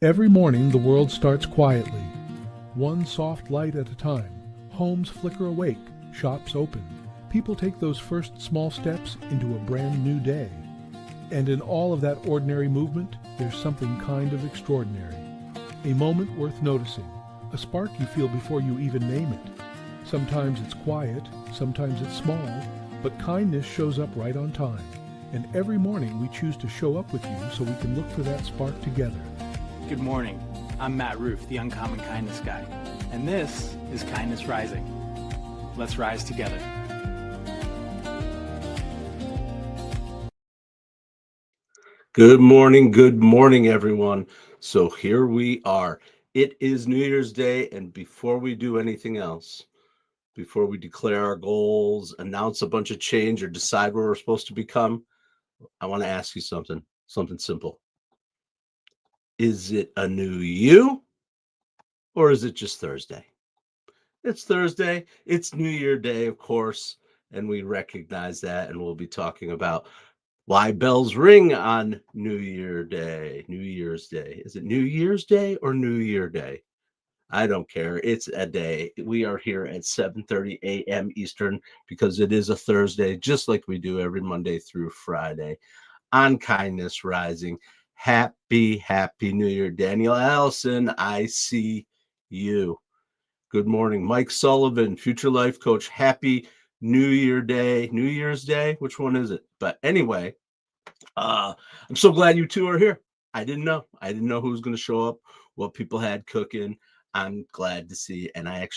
Every morning the world starts quietly, one soft light at a time. Homes flicker awake, shops open. People take those first small steps into a brand new day. And in all of that ordinary movement, there's something kind of extraordinary. A moment worth noticing, a spark you feel before you even name it. Sometimes it's quiet, sometimes it's small, but kindness shows up right on time. And every morning we choose to show up with you so we can look for that spark together. Good morning. I'm Matt Roof, the Uncommon Kindness Guy, and this is Kindness Rising. Let's rise together. Good morning, everyone. So here we are. It is New Year's Day, and before we do anything else, before we declare our goals, announce a bunch of change, or decide where we're supposed to become, I want to ask you something simple. Is it a new you, or is it just Thursday? It's Thursday. It's New Year Day, of course, and we recognize that, and we'll be talking about why bells ring on New Year's Day. Is it New Year's Day or New Year Day? I don't care. It's a day. We are here at 7:30 a.m. Eastern because it is a Thursday, just like we do every Monday through Friday on Kindness Rising. Happy New Year. Daniel Allison, I see you. Good morning. Mike Sullivan, future life coach. Happy New Year Day. New Year's Day? Which one is it? But anyway, I'm so glad you two are here. I didn't know who was going to show up, what people had cooking. I'm glad to see, and I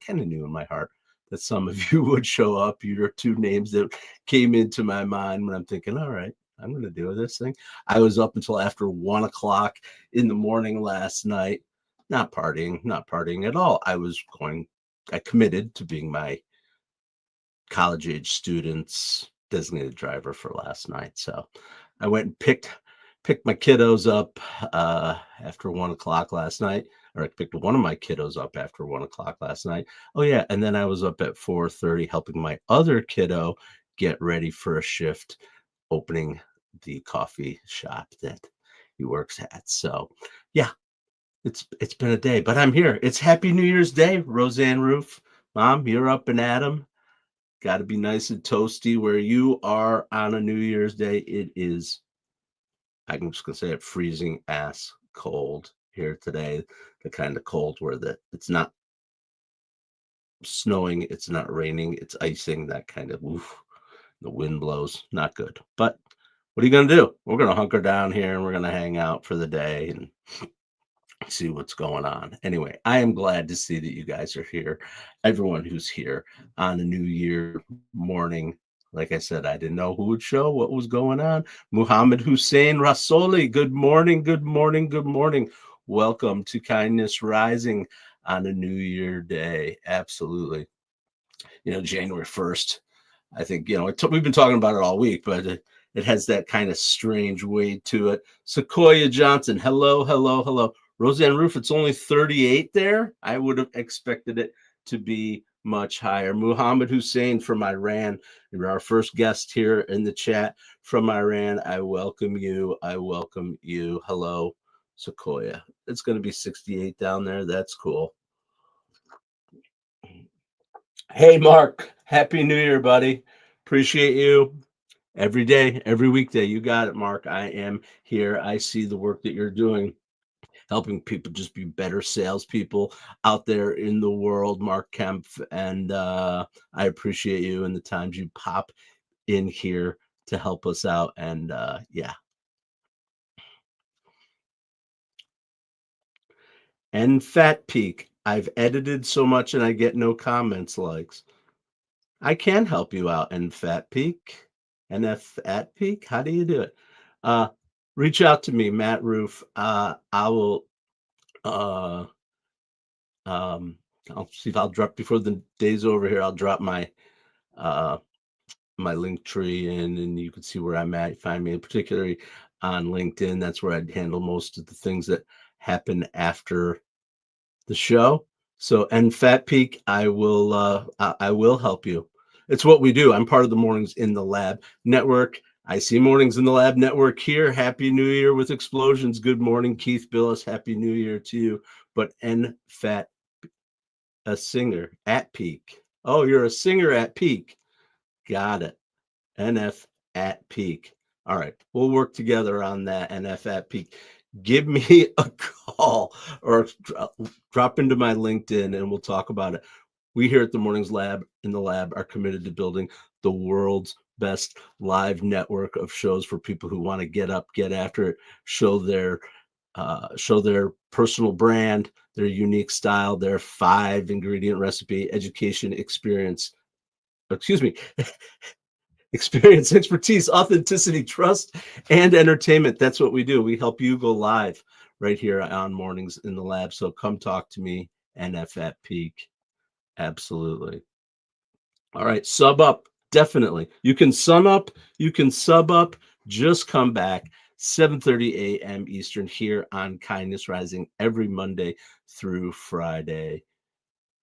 kind of knew in my heart that some of you would show up. You're two names that came into my mind when I'm thinking, all right, I'm going to do this thing. I was up until after 1 o'clock in the morning last night, not partying at all. I committed to being my college age student's designated driver for last night. So I went and picked my kiddos up after 1 o'clock last night, or I picked one of my kiddos up after 1 o'clock last night. Oh yeah, and then I was up at 4:30 helping my other kiddo get ready for a shift, opening the coffee shop that he works at. So yeah, it's been a day, but I'm here. It's Happy New Year's Day, Roseanne Roof. Mom, you're up and at 'em. Got to be nice and toasty where you are on a New Year's Day. It is, I'm just going to say it, freezing ass cold here today. The kind of cold where it's not snowing, it's not raining, it's icing, that kind of, oof, the wind blows. Not good. But what are you going to do? We're going to hunker down here and we're going to hang out for the day and see what's going on. Anyway, I am glad to see that you guys are here. Everyone who's here on a New Year morning. Like I said, I didn't know who would show, what was going on. Muhammad Hussein Rasoli, good morning. Welcome to Kindness Rising on a New Year Day. Absolutely. January 1st, I think, we've been talking about it all week, but it has that kind of strange weight to it. Sequoia Johnson, hello. Roseanne Roof, it's only 38 there. I would have expected it to be much higher. Muhammad Hussein from Iran, you're our first guest here in the chat from Iran. I welcome you. Hello, Sequoia. It's going to be 68 down there. That's cool. Hey, Mark. Happy New Year, buddy. Appreciate you. Every day, every weekday. You got it, Mark. I am here. I see the work that you're doing, helping people just be better salespeople out there in the world, Mark Kempf. And I appreciate you and the times you pop in here to help us out. And yeah. And Fat Peak, I've edited so much and I get no comments, likes. I can help you out, and Fat Peak. NF at Peak. How do you do it? Reach out to me, Matt Roof. I will I'll see if I'll drop before the day's over here. I'll drop my my link tree in, and you can see where I'm at. Find me particularly on LinkedIn. That's where I'd handle most of the things that happen after the show. So, and Fat Peak, I will help you. It's what we do. I'm part of the Mornings in the Lab network. I see Mornings in the Lab Network here. Happy New Year with explosions. Good morning, Keith Billis. Happy New Year to you. But NFAT, a singer at peak. Oh, you're a singer at peak. Got it. NF at peak. All right. We'll work together on that NF at peak. Give me a call or drop into my LinkedIn and we'll talk about it. We here at the Mornings Lab in the Lab are committed to building the world's best live network of shows for people who want to get up, get after it, show their personal brand, their unique style, their 5-ingredient recipe, education, experience, expertise, authenticity, trust, and entertainment. That's what we do. We help you go live right here on Mornings in the Lab. So come talk to me, NF at Peak. Absolutely. All right, sub up. Definitely. You can sum up, you can sub up, just come back 7:30 a.m. Eastern here on Kindness Rising every Monday through Friday,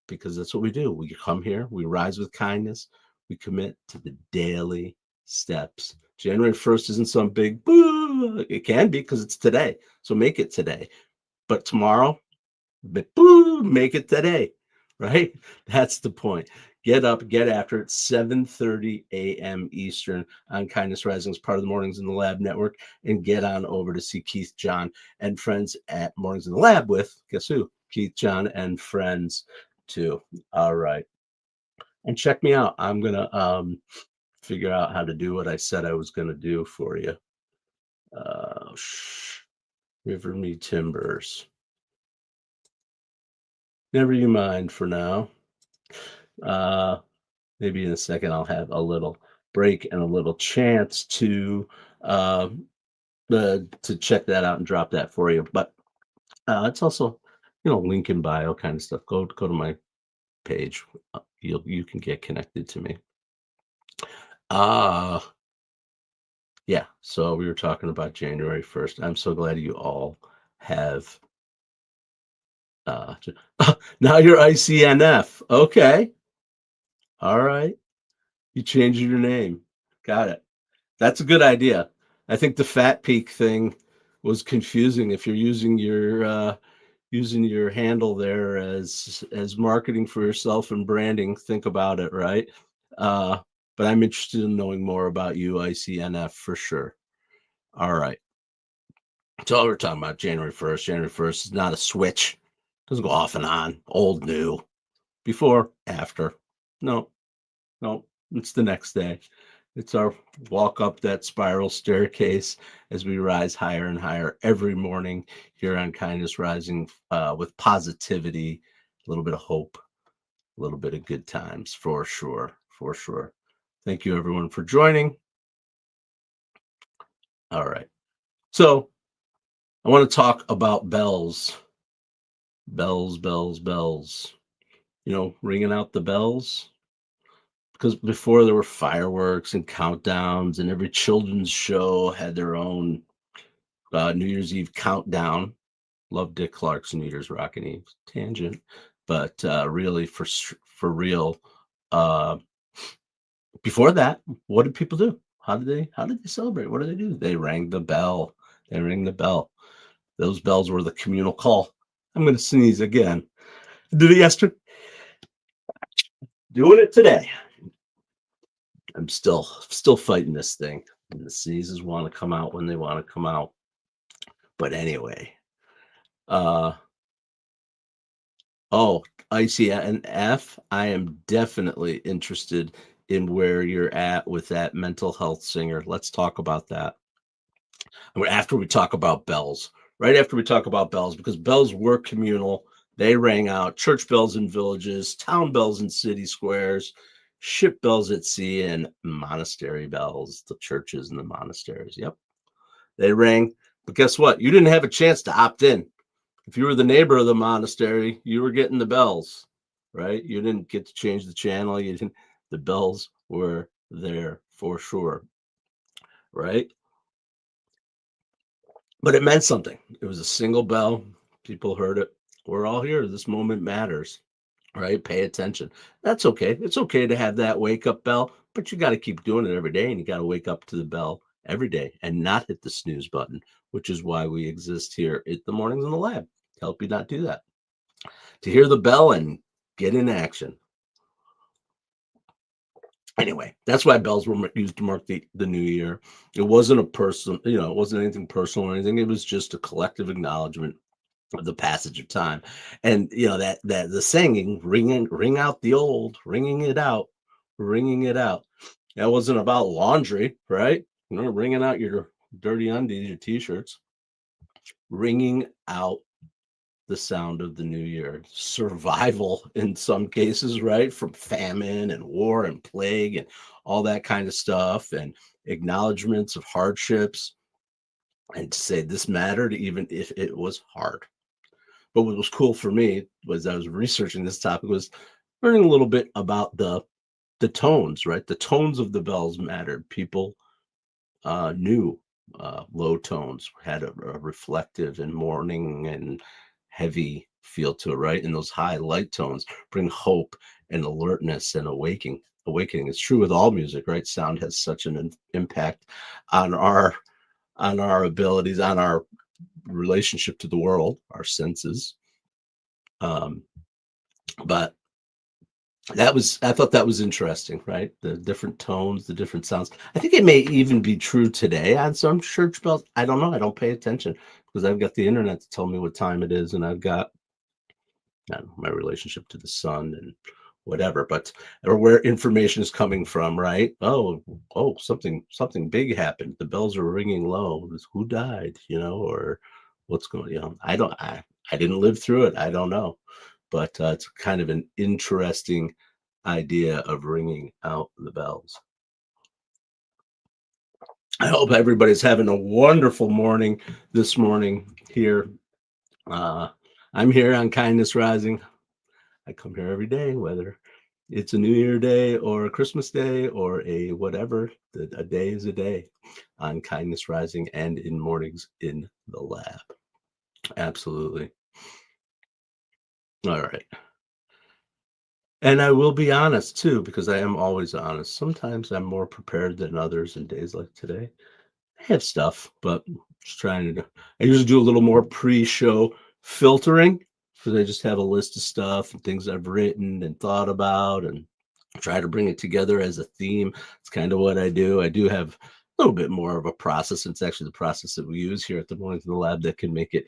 because that's what we do. We come here, we rise with kindness, we commit to the daily steps. January 1st isn't some big boo. It can be because it's today. So make it today. But tomorrow, boo, make it today, right? That's the point. Get up, get after it. 7:30 a.m. Eastern on Kindness Rising as part of the Mornings in the Lab Network. And get on over to see Keith, John, and friends at Mornings in the Lab with, guess who? Keith, John, and friends too. All right. And check me out. I'm going to figure out how to do what I said I was going to do for you. River Me Timbers. Never you mind for now. Maybe in a second I'll have a little break and a little chance to check that out and drop that for you. But it's also, link in bio kind of stuff. Go to my page. You can get connected to me. Yeah. So we were talking about January 1st. I'm so glad you all have. Now you're ICNF. Okay. All right. You changed your name. Got it. That's a good idea. I think the Fat Peak thing was confusing. If you're using your handle there as marketing for yourself and branding, think about it, right? But I'm interested in knowing more about you, ICNF, for sure. All right. So we're talking about January 1st. January 1st is not a switch. Doesn't go off and on. Old, new. Before, after. No, it's the next day. It's our walk up that spiral staircase as we rise higher and higher every morning here on Kindness Rising, with positivity, a little bit of hope, a little bit of good times, for sure. Thank you, everyone, for joining. All right. So I want to talk about bells. Bells. Ringing out the bells. Because before there were fireworks and countdowns, and every children's show had their own New Year's Eve countdown. Love Dick Clark's New Year's Rockin' Eve tangent, but really for real. Before that, what did people do? How did they celebrate? What did they do? They rang the bell. Those bells were the communal call. I'm going to sneeze again. Did it yesterday? Doing it today. I'm still fighting this thing. And the sneezes want to come out when they want to come out. But anyway, ICNF, I am definitely interested in where you're at with that mental health singer. Let's talk about that. After we talk about bells, right after we talk about bells, because bells were communal. They rang out, church bells in villages, town bells in city squares, ship bells at sea, and monastery bells, the churches and the monasteries. Yep. They rang. But guess what? You didn't have a chance to opt in. If you were the neighbor of the monastery, you were getting the bells, right? You didn't get to change the channel. The bells were there for sure, right? But it meant something. It was a single bell. People heard it. We're all here. This moment matters, right? Pay attention. That's okay. It's okay to have that wake up bell, but you got to keep doing it every day, and you got to wake up to the bell every day and not hit the snooze button, which is why we exist here at the Mornings in the Lab to help you not do that. To hear the bell and get in action. Anyway, that's why bells were used to mark the new year. It wasn't a person, it wasn't anything personal or anything. It was just a collective acknowledgement of the passage of time. And that the singing, ring out the old, ringing it out. That wasn't about laundry, right? Wringing out your dirty undies, your t-shirts, ringing out the sound of the new year, survival in some cases, right? From famine and war and plague and all that kind of stuff, and acknowledgments of hardships, and to say this mattered even if it was hard. But what was cool for me was I was researching this topic, was learning a little bit about the tones, right? The tones of the bells mattered. People knew low tones had a reflective and mourning and heavy feel to it, right? And those high light tones bring hope and alertness and awakening. It's true with all music, right? Sound has such an impact on our abilities, on our relationship to the world, our senses. But I thought that was interesting, right? The different tones, the different sounds. I think it may even be true today on some church bells. I don't know. I don't pay attention because I've got the internet to tell me what time it is, and I've got my relationship to the sun and whatever, or where information is coming from, right? Oh, something big happened. The bells are ringing low. Who died, or what's going on? I didn't live through it. I don't know. But it's kind of an interesting idea of ringing out the bells. I hope everybody's having a wonderful morning this morning here. I'm here on Kindness Rising. I come here every day, whether it's a New Year day or a Christmas day or a whatever. A day is a day on Kindness Rising and in Mornings in the Lab. Absolutely. All right. And I will be honest too, because I am always honest. Sometimes I'm more prepared than others in days like today. I have stuff, but just trying to. I usually do a little more pre-show filtering, because I just have a list of stuff and things I've written and thought about, and try to bring it together as a theme. It's kind of what I do. I do have a little bit more of a process. It's actually the process that we use here at the Mornings in the Lab that can make it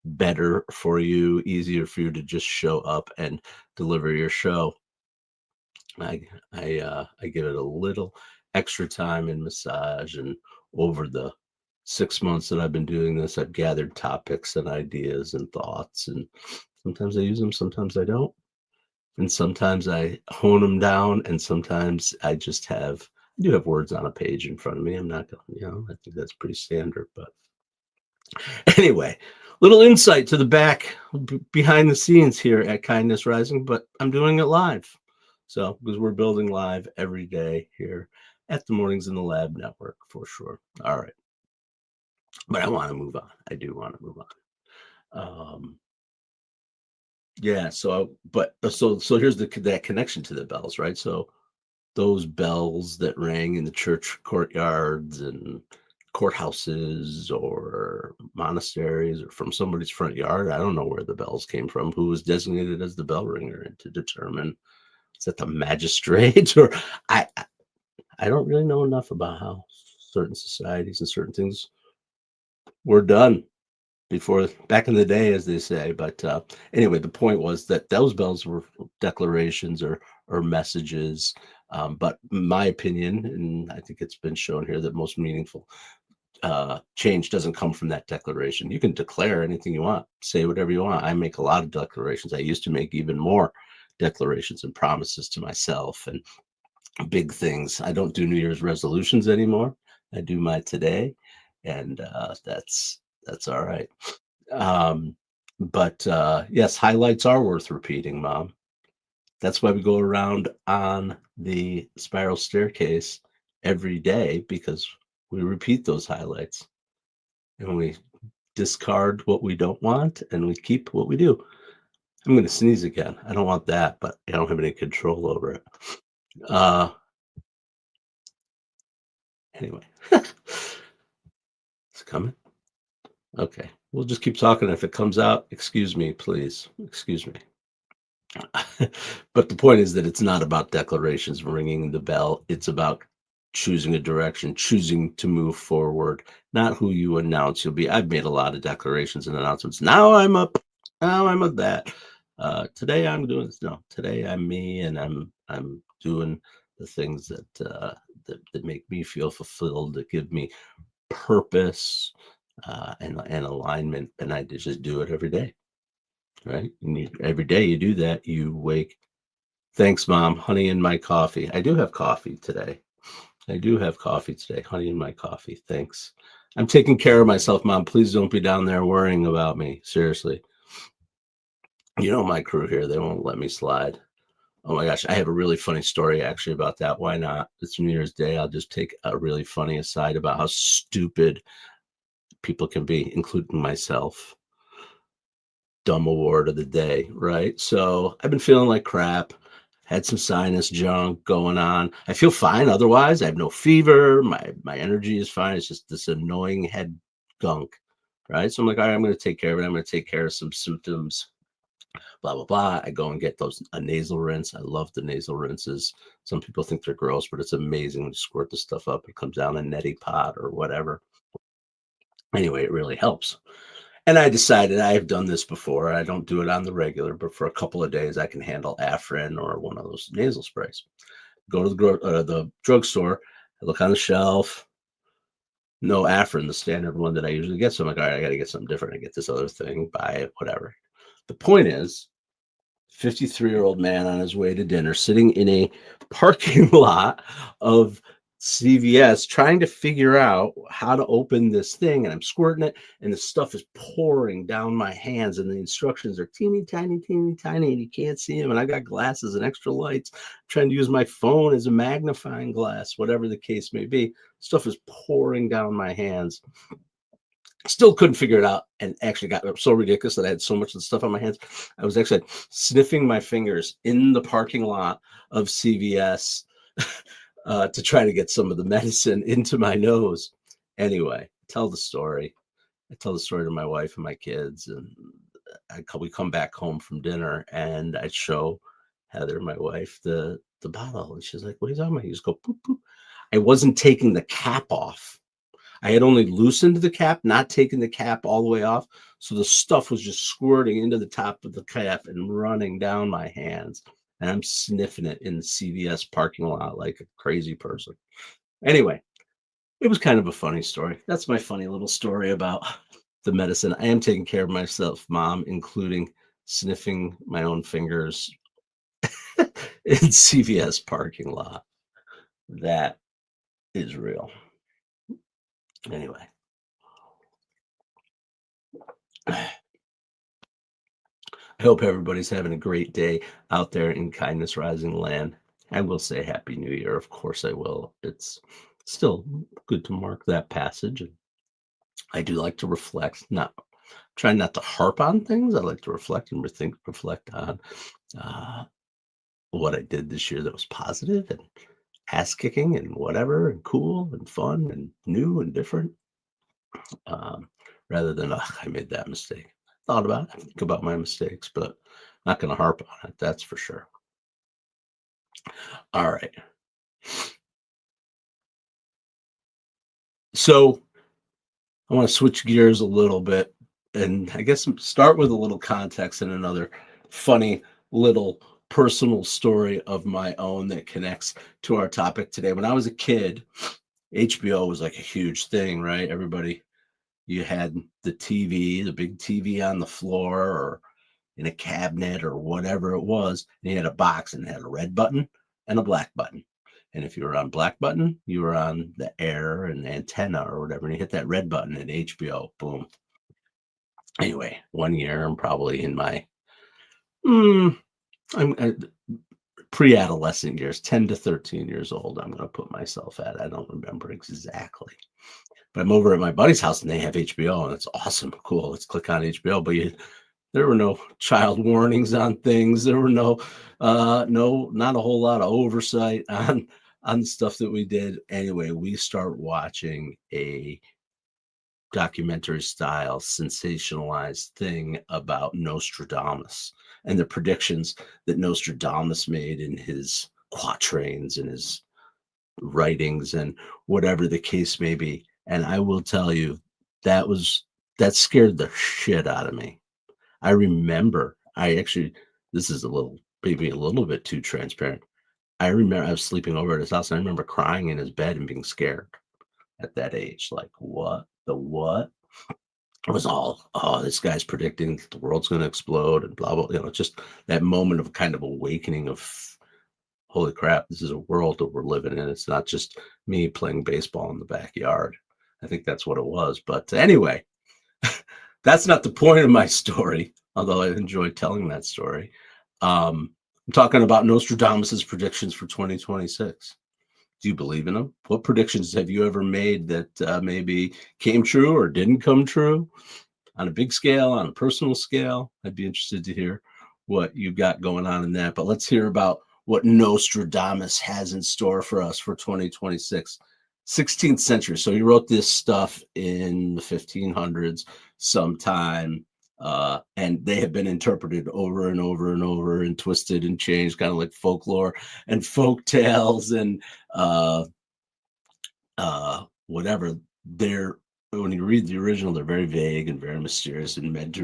better for you, easier for you to just show up and deliver your show. I give it a little extra time and massage, and over the 6 months that I've been doing this, I've gathered topics and ideas and thoughts, and sometimes I use them, sometimes I don't, and sometimes I hone them down, and sometimes I do have words on a page in front of me. I'm not going, I think that's pretty standard, but anyway, little insight to the back behind the scenes here at Kindness Rising, but I'm doing it live. So, because we're building live every day here at the Mornings in the Lab Network, for sure. All right. But I want to move on. I do want to move on. Yeah. So here's that connection to the bells, right? So those bells that rang in the church courtyards and courthouses or monasteries or from somebody's front yard. I don't know where the bells came from, who was designated as the bell ringer, and to determine, is that the magistrate, or I don't really know enough about how certain societies and certain things were done before, back in the day, as they say. But anyway, the point was that those bells were declarations or messages. But my opinion, and I think it's been shown here, that most meaningful change doesn't come from that declaration. You can declare anything you want, say whatever you want. I make a lot of declarations. I used to make even more declarations and promises to myself and big things. I don't do New Year's resolutions anymore. I do my today, and that's all right. But yes, highlights are worth repeating, Mom. That's why we go around on the spiral staircase every day, because we repeat those highlights and we discard what we don't want and we keep what we do. I'm going to sneeze again. I don't want that, but I don't have any control over it. Anyway, it's coming. Okay, we'll just keep talking. If it comes out, excuse me, please. Excuse me. But the point is that it's not about declarations, ringing the bell. It's about choosing a direction, choosing to move forward, not who you announce you'll be. I've made a lot of declarations and announcements. Now I'm up. Now I'm a that. Today I'm doing this. No, today I'm me, and I'm doing the things that make me feel fulfilled, that give me purpose and alignment, and I just do it every day. Right? And every day you do that, you wake. Thanks, Mom. Honey in my coffee. I do have coffee today. I do have coffee today. Honey in my coffee. Thanks. I'm taking care of myself, Mom. Please don't be down there worrying about me. Seriously. You know my crew here. They won't let me slide. Oh my gosh. I have a really funny story actually about that. Why not? It's New Year's Day. I'll just take a really funny aside about how stupid people can be, including myself. Dumb award of the day, right? So I've been feeling like crap, had some sinus junk going on. I feel fine otherwise. I have no fever. My energy is fine. It's just this annoying head gunk, right? So I'm like, all right, I'm going to take care of it. I'm going to take care of some symptoms, blah, blah, blah. I go and get a nasal rinse. I love the nasal rinses. Some people think they're gross, but it's amazing when you squirt the stuff up. It comes down a neti pot or whatever. Anyway, it really helps. And I decided, I have done this before. I don't do it on the regular, but for a couple of days, I can handle Afrin or one of those nasal sprays. Go to the drugstore, I look on the shelf, no Afrin, the standard one that I usually get. So I'm like, all right, I got to get something different. I get this other thing, buy it, whatever. The point is, 53-year-old man on his way to dinner, sitting in a parking lot of CVS, trying to figure out how to open this thing, and I'm squirting it, and the stuff is pouring down my hands, and the instructions are teeny tiny, and you can't see them. And I got glasses and extra lights, trying to use my phone as a magnifying glass, whatever the case may be. Stuff is pouring down my hands. Still couldn't figure it out, and actually got so ridiculous that I had so much of the stuff on my hands. I was actually sniffing my fingers in the parking lot of CVS to try to get some of the medicine into my nose. Anyway, I tell the story to my wife and my kids, and we come back home from dinner, and I show Heather, my wife, the bottle, and she's like, "What are you talking about?" You just go, "Poop, poop." I wasn't taking the cap off. I had only loosened the cap, not taken the cap all the way off. So the stuff was just squirting into the top of the cap and running down my hands. And I'm sniffing it in the CVS parking lot like a crazy person. Anyway, it was kind of a funny story. That's my funny little story about the medicine. I am taking care of myself, Mom, including sniffing my own fingers in CVS parking lot. That is real. Anyway. I hope everybody's having a great day out there in Kindness Rising Land. I will say Happy New Year. Of course I will. It's still good to mark that passage. I do like to reflect, try not to harp on things. I like to reflect and reflect on what I did this year that was positive and ass kicking and whatever, and cool and fun and new and different. Rather than, I made that mistake. Thought about it, I think about my mistakes, but not going to harp on it. That's for sure. All right. So I want to switch gears a little bit, and I guess start with a little context and another funny little personal story of my own that connects to our topic today. When I was a kid, HBO was like a huge thing, right? Everybody, you had the TV, the big TV on the floor or in a cabinet or whatever it was, and you had a box and it had a red button and a black button. And if you were on black button, you were on the air and the antenna or whatever, and you hit that red button at HBO, boom. Anyway, one year, I'm probably in my pre-adolescent years, 10 to 13 years old, I'm going to put myself at. I don't remember exactly. But I'm over at my buddy's house and they have HBO, and it's awesome. Cool. Let's click on HBO. But there were no child warnings on things. There were not a whole lot of oversight on on the stuff that we did. Anyway, we start watching a documentary style sensationalized thing about Nostradamus and the predictions that Nostradamus made in his quatrains and his writings and whatever the case may be. And I will tell you, that scared the shit out of me. I remember, this is maybe a little bit too transparent. I remember I was sleeping over at his house and I remember crying in his bed and being scared at that age. Like, what? The what? It was all, oh, this guy's predicting the world's going to explode and blah, blah, just that moment of kind of awakening of, holy crap, this is a world that we're living in. It's not just me playing baseball in the backyard. I think that's what it was. But anyway, that's not the point of my story, although I enjoy telling that story. I'm talking about Nostradamus's predictions for 2026. Do you believe in them? What predictions have you ever made that maybe came true or didn't come true on a big scale, on a personal scale? I'd be interested to hear what you got going on in that. But let's hear about what Nostradamus has in store for us for 2026. 16th century. So he wrote this stuff in the 1500s sometime. And they have been interpreted over and over and over and twisted and changed, kind of like folklore and folk tales and whatever. When you read the original, they're very vague and very mysterious and meant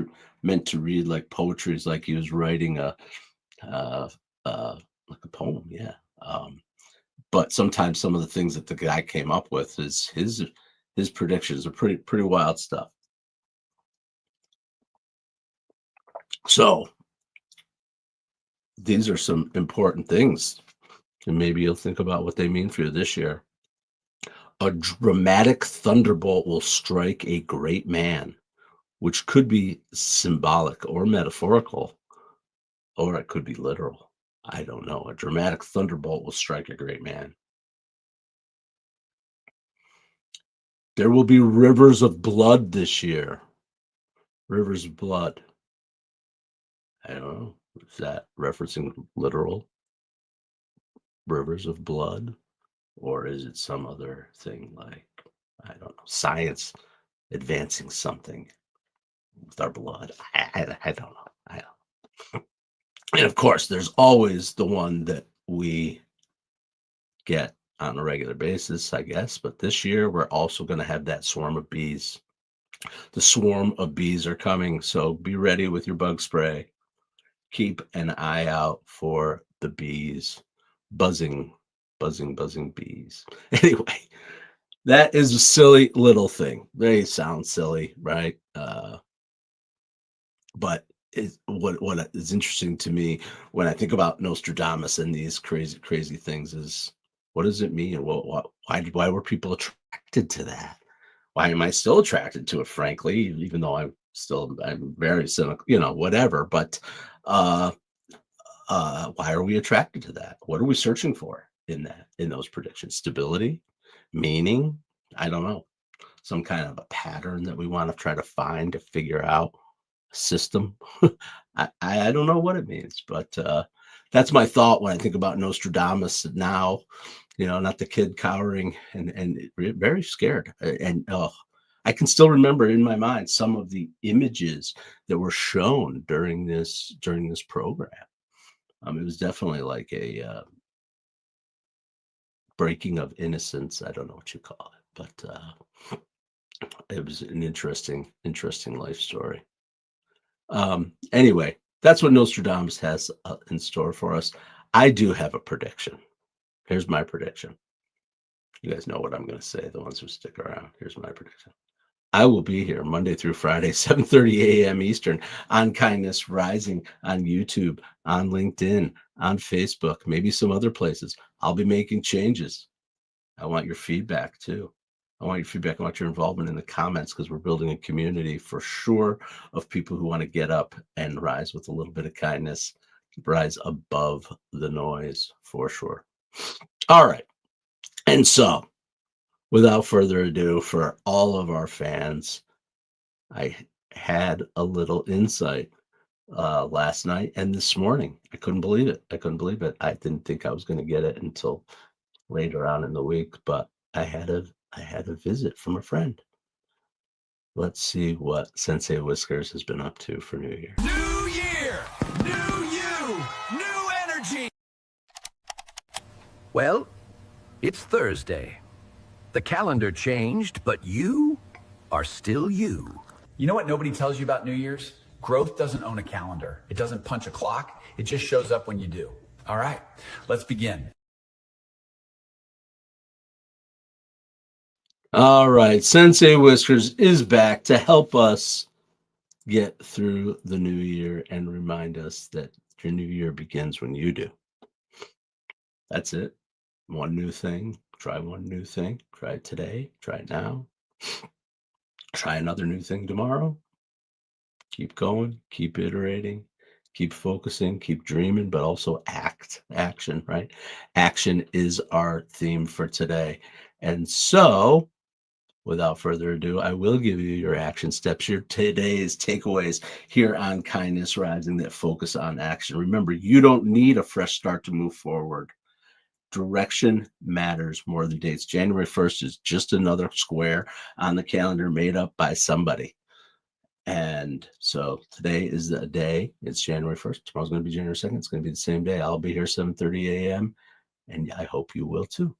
to read like poetry. It's like he was writing like a poem, yeah. But sometimes some of the things that the guy came up with is his predictions are pretty wild stuff. So these are some important things, and maybe you'll think about what they mean for you this year. A dramatic thunderbolt will strike a great man, which could be symbolic or metaphorical, or it could be literal. I don't know. A dramatic thunderbolt will strike a great man. There will be rivers of blood this year. Rivers of blood. I don't know. Is that referencing literal rivers of blood? Or is it some other thing like, I don't know, science advancing something with our blood? I don't know. I don't know. And of course, there's always the one that we get on a regular basis, I guess. But this year, we're also going to have that swarm of bees. The swarm of bees are coming. So be ready with your bug spray. Keep an eye out for the bees. Buzzing bees. Anyway, that is a silly little thing. They sound silly, right? But what is interesting to me when I think about Nostradamus and these crazy things is, what does it mean? Why were people attracted to that? Why am I still attracted to it, frankly, even though I'm very cynical, whatever. But why are we attracted to that? What are we searching for in those predictions? Stability, meaning, I don't know, some kind of a pattern that we want to try to find to figure out a system. I don't know what it means, but that's my thought when I think about Nostradamus now. Not the kid cowering and very scared. And I can still remember in my mind some of the images that were shown during this program. It was definitely like a breaking of innocence. I don't know what you call it, but it was an interesting life story. Anyway, that's what Nostradamus has in store for us. I do have a prediction. Here's my prediction. You guys know what I'm going to say, the ones who stick around. Here's my prediction. I will be here Monday through Friday, 7:30 a.m. Eastern, on Kindness Rising, on YouTube, on LinkedIn, on Facebook, maybe some other places. I'll be making changes. I want your feedback too. I want your involvement in the comments, because we're building a community for sure of people who want to get up and rise with a little bit of kindness, rise above the noise for sure. All right. And so, without further ado, for all of our fans, I had a little insight last night and this morning. I couldn't believe it. I didn't think I was going to get it until later on in the week, but I had a visit from a friend. Let's see what Sensei Whiskers has been up to for New Year. New year, new you, new energy. Well, it's Thursday. The calendar changed, but you are still you. You know what nobody tells you about New Year's? Growth doesn't own a calendar. It doesn't punch a clock. It just shows up when you do. All right, let's begin. All right, Sensei Whiskers is back to help us get through the new year and remind us that your new year begins when you do. That's it. One new thing. Try one new thing. Try it today. Try it now. Try another new thing tomorrow. Keep going. Keep iterating. Keep focusing. Keep dreaming, but also action, right? Action is our theme for today. And so, without further ado, I will give you your action steps, your today's takeaways here on Kindness Rising that focus on action. Remember, you don't need a fresh start to move forward. Direction matters more than dates. January 1st is just another square on the calendar made up by somebody. And so today is the day. It's January 1st. Tomorrow's going to be January 2nd. It's going to be the same day. I'll be here 7:30 a.m. And I hope you will too.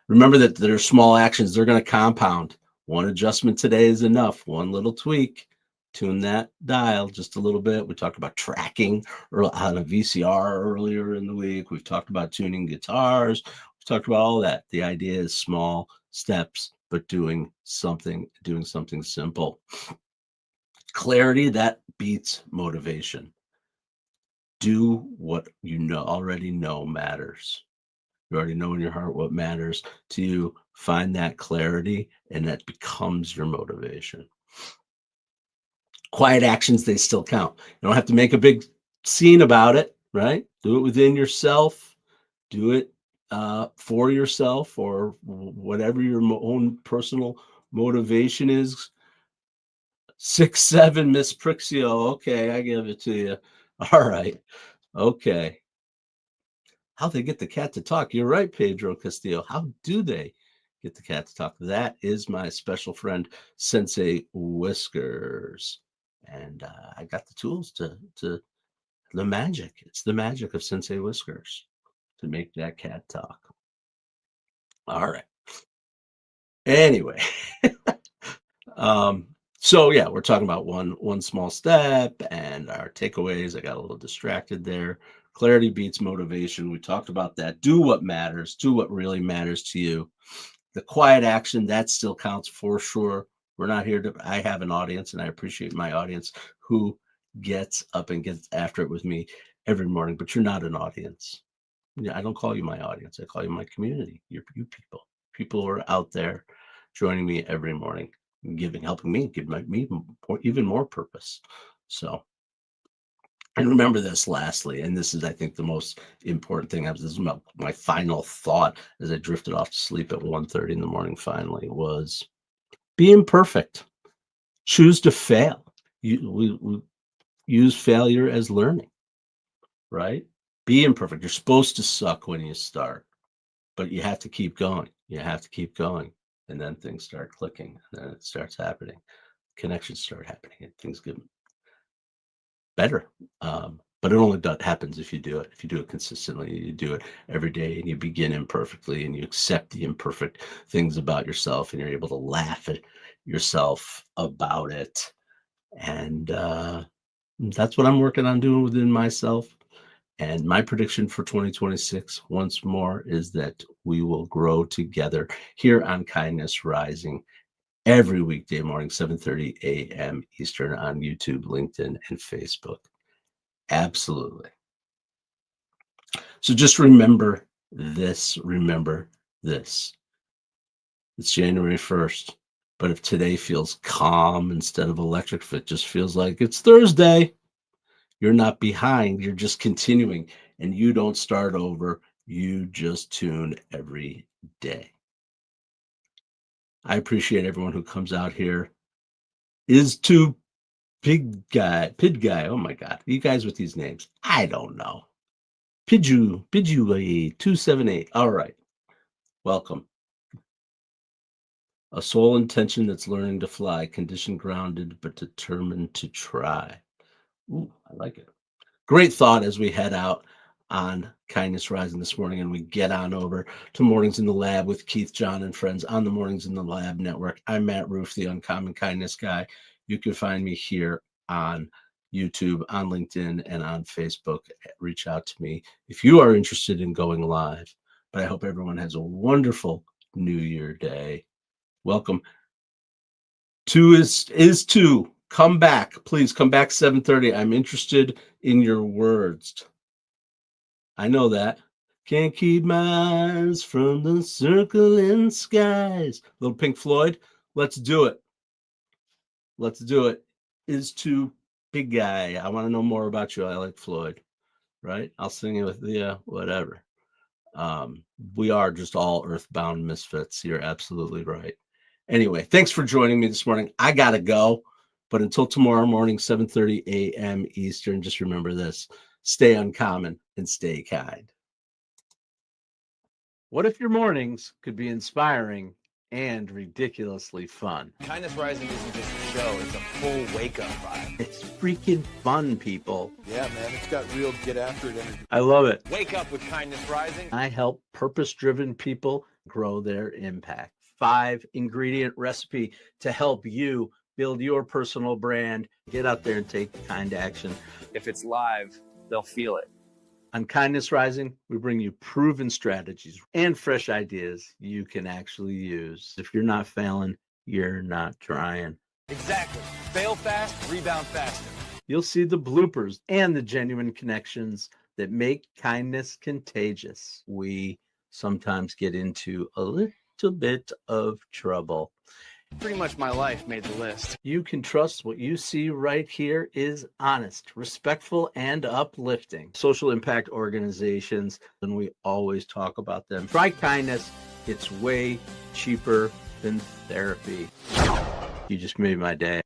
Remember that there are small actions. They're going to compound. One adjustment today is enough. One little tweak. Tune that dial just a little bit. We talked about tracking on a VCR earlier in the week. We've talked about tuning guitars. We've talked about all that. The idea is small steps, but doing something simple. Clarity, that beats motivation. Do what you already know matters. You already know in your heart what matters to you. Find that clarity, and that becomes your motivation. Quiet actions, they still count. You don't have to make a big scene about it, right? Do it within yourself. Do it for yourself, or whatever your own personal motivation is. 6'7", Miss Prixio. Okay, I give it to you. All right. Okay. How they get the cat to talk? You're right, Pedro Castillo. How do they get the cat to talk? That is my special friend, Sensei Whiskers. And I got the tools to the magic. It's the magic of Sensei Whiskers to make that cat talk. All right. Anyway. So yeah, we're talking about one small step and our takeaways. I got a little distracted there. Clarity beats motivation. We talked about that. Do what matters. Do what really matters to you. The quiet action, that still counts for sure. We're not here to, I have an audience, and I appreciate my audience who gets up and gets after it with me every morning, but you're not an audience. I don't call you my audience. I call you my community. You people. People who are out there joining me every morning, helping me give me even more purpose. So, and remember this lastly, and this is, I think, the most important thing. This is my final thought as I drifted off to sleep at 1:30 in the morning finally, was be imperfect. Choose to fail. We use failure as learning, right? Be imperfect. You're supposed to suck when you start, but you have to keep going. You have to keep going. And then things start clicking. And then it starts happening. Connections start happening. And things get better. But it only happens if you do it. If you do it consistently, you do it every day, and you begin imperfectly, and you accept the imperfect things about yourself, and you're able to laugh at yourself about it. And that's what I'm working on doing within myself. And my prediction for 2026, once more, is that we will grow together here on Kindness Rising every weekday morning, 7:30 a.m. Eastern, on YouTube, LinkedIn, and Facebook. Absolutely. So just remember this. It's January 1st. But if today feels calm instead of electric, if it just feels like it's Thursday, you're not behind. You're just continuing, and you don't start over. You just tune every day. I appreciate everyone who comes out here. Is to Pid guy. Oh my God. You guys with these names. I don't know. Pidgey 278. All right. Welcome. A soul intention that's learning to fly, condition grounded, but determined to try. Ooh, I like it. Great thought as we head out on Kindness Rising this morning and we get on over to Mornings in the Lab with Keith, John, and friends on the Mornings in the Lab network. I'm Matt Roof, the Uncommon Kindness Guy. You can find me here on YouTube, on LinkedIn, and on Facebook. Reach out to me if you are interested in going live. But I hope everyone has a wonderful New Year day. Welcome. Two is two. Come back. Please come back 7:30. I'm interested in your words. I know that. Can't keep my eyes from the circling skies. Little Pink Floyd. Let's do it. Let's do it. Is two big guy. I want to know more about you. I like Floyd. Right? I'll sing it with you. Whatever. We are just all earthbound misfits. You're absolutely right. Anyway, thanks for joining me this morning. I gotta go, but until tomorrow morning, 7:30 a.m. Eastern, just remember this: stay uncommon and stay kind. What if your mornings could be inspiring and ridiculously fun? Kindness Rising isn't just a show, it's a full wake-up vibe. It's freaking fun, people. Yeah, man, it's got real get-after-it energy. I love it. Wake up with Kindness Rising. I help purpose-driven people grow their impact. 5-ingredient recipe to help you build your personal brand. Get out there and take kind action. If it's live, they'll feel it. On Kindness Rising, we bring you proven strategies and fresh ideas you can actually use. If you're not failing, you're not trying. Exactly. Fail fast, rebound faster. You'll see the bloopers and the genuine connections that make kindness contagious. We sometimes get into a little bit of trouble. Pretty much my life made the list. You can trust what you see right here is honest, respectful, and uplifting. Social impact organizations, and we always talk about them. Try kindness. It's way cheaper than therapy. You just made my day.